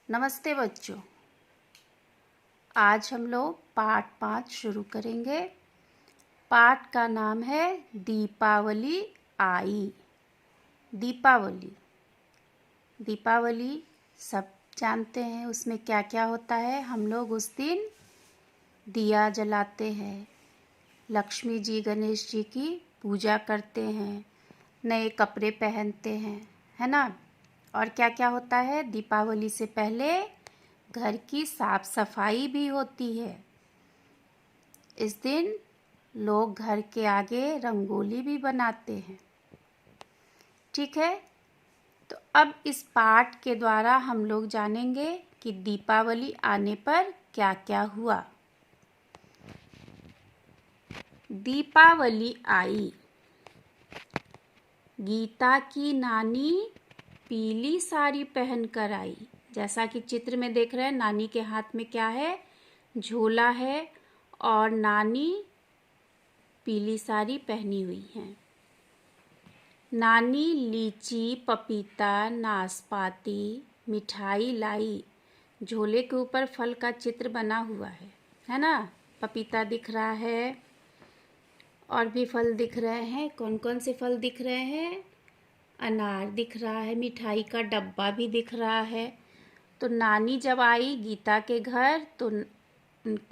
नमस्ते बच्चों। आज हम लोग पाठ 5 शुरू करेंगे। पाठ का नाम है दीपावली आई। दीपावली दीपावली सब जानते हैं, उसमें क्या क्या होता है। हम लोग उस दिन दिया जलाते हैं, लक्ष्मी जी गणेश जी की पूजा करते हैं, नए कपड़े पहनते हैं, है ना। और क्या क्या होता है, दीपावली से पहले घर की साफ सफाई भी होती है। इस दिन लोग घर के आगे रंगोली भी बनाते हैं। ठीक है, तो अब इस पाठ के द्वारा हम लोग जानेंगे कि दीपावली आने पर क्या क्या हुआ। दीपावली आई। गीता की नानी पीली साड़ी पहनकर आई। जैसा कि चित्र में देख रहे हैं, नानी के हाथ में क्या है, झोला है और नानी पीली साड़ी पहनी हुई है। नानी लीची, पपीता, नाशपाती, मिठाई लाई। झोले के ऊपर फल का चित्र बना हुआ है ना। पपीता दिख रहा है और भी फल दिख रहे हैं। कौन कौन से फल दिख रहे हैं? अनार दिख रहा है, मिठाई का डब्बा भी दिख रहा है। तो नानी जब आई गीता के घर तो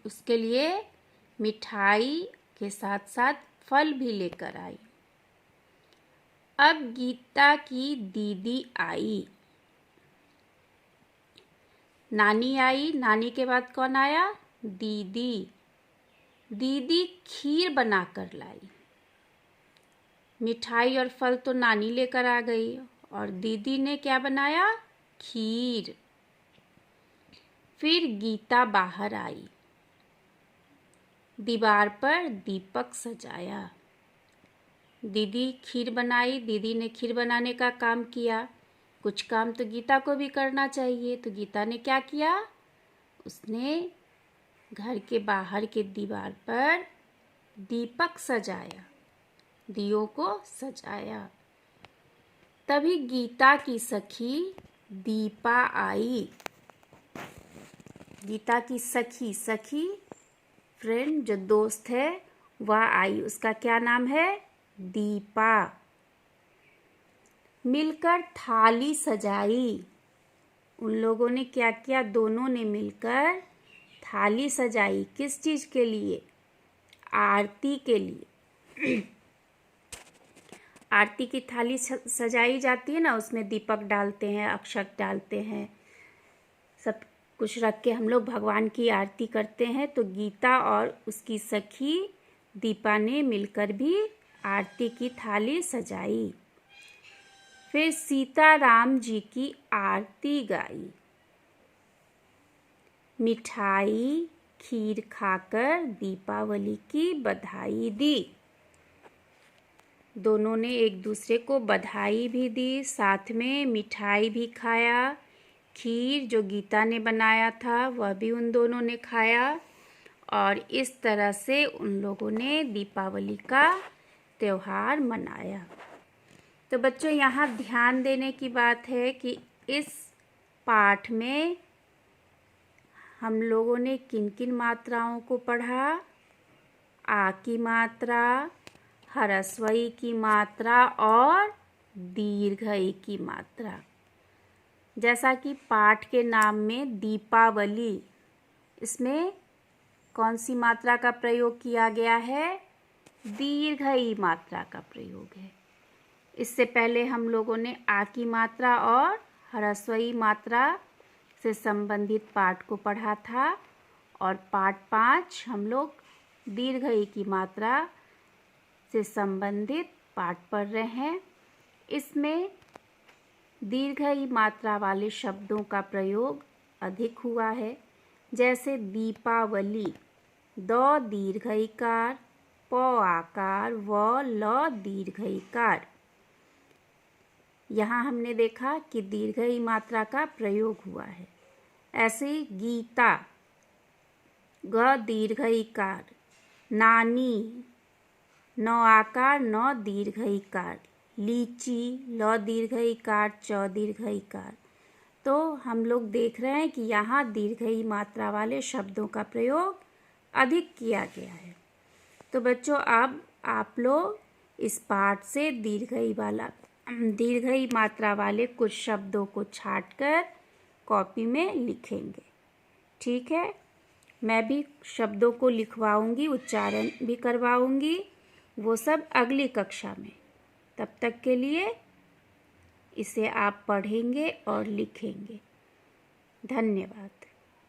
उसके लिए मिठाई के साथ साथ फल भी लेकर आई। अब गीता की दीदी आई। नानी आई, नानी के बाद कौन आया? दीदी। दीदी खीर बनाकर लाई। मिठाई और फल तो नानी लेकर आ गई और दीदी ने क्या बनाया? खीर। फिर गीता बाहर आई, दीवार पर दीपक सजाया। दीदी खीर बनाई, दीदी ने खीर बनाने का काम किया। कुछ काम तो गीता को भी करना चाहिए, तो गीता ने क्या किया? उसने घर के बाहर के दीवार पर दीपक सजाया, दियों को सजाया। तभी गीता की सखी दीपा आई। गीता की सखी फ्रेंड, जो दोस्त है, वह आई। उसका क्या नाम है? दीपा। मिलकर थाली सजाई। उन लोगों ने क्या किया? दोनों ने मिलकर थाली सजाई। किस चीज के लिए? आरती के लिए। आरती की थाली सजाई जाती है ना, उसमें दीपक डालते हैं, अक्षत डालते हैं, सब कुछ रख के हम लोग भगवान की आरती करते हैं। तो गीता और उसकी सखी दीपा ने मिलकर भी आरती की थाली सजाई। फिर सीताराम जी की आरती गाई। मिठाई खीर खाकर दीपावली की बधाई दी। दोनों ने एक दूसरे को बधाई भी दी, साथ में मिठाई भी खाया। खीर जो गीता ने बनाया था वह भी उन दोनों ने खाया और इस तरह से उन लोगों ने दीपावली का त्योहार मनाया। तो बच्चों, यहाँ ध्यान देने की बात है कि इस पाठ में हम लोगों ने किन किन मात्राओं को पढ़ा? आ की मात्रा, ह्रस्व ई की मात्रा और दीर्घ ई की मात्रा। जैसा कि पाठ के नाम में दीपावली, इसमें कौन सी मात्रा का प्रयोग किया गया है? दीर्घ ई मात्रा का प्रयोग है। इससे पहले हम लोगों ने आ की मात्रा और ह्रस्व ई मात्रा से संबंधित पाठ को पढ़ा था और पाठ 5 हम लोग दीर्घ ई की मात्रा से संबंधित पाठ पढ़ रहे हैं। इसमें दीर्घ ई मात्रा वाले शब्दों का प्रयोग अधिक हुआ है। जैसे दीपावली, द दीर्घ ईकार, प आकार, व ल दीर्घ ईकार। यहाँ हमने देखा कि दीर्घ ई मात्रा का प्रयोग हुआ है। ऐसे ही गीता, ग दीर्घ ईकार, नानी, न आकार न दीर्घ ईकार, लीची, ल दीर्घ ईकार, च दीर्घ ईकार। तो हम लोग देख रहे हैं कि यहाँ दीर्घई मात्रा वाले शब्दों का प्रयोग अधिक किया गया है। तो बच्चों अब आप लोग इस पाठ से दीर्घई मात्रा वाले कुछ शब्दों को छांटकर कॉपी में लिखेंगे। ठीक है, मैं भी शब्दों को लिखवाऊंगी, उच्चारण भी करवाऊंगी, वो सब अगली कक्षा में। तब तक के लिए इसे आप पढ़ेंगे और लिखेंगे। धन्यवाद।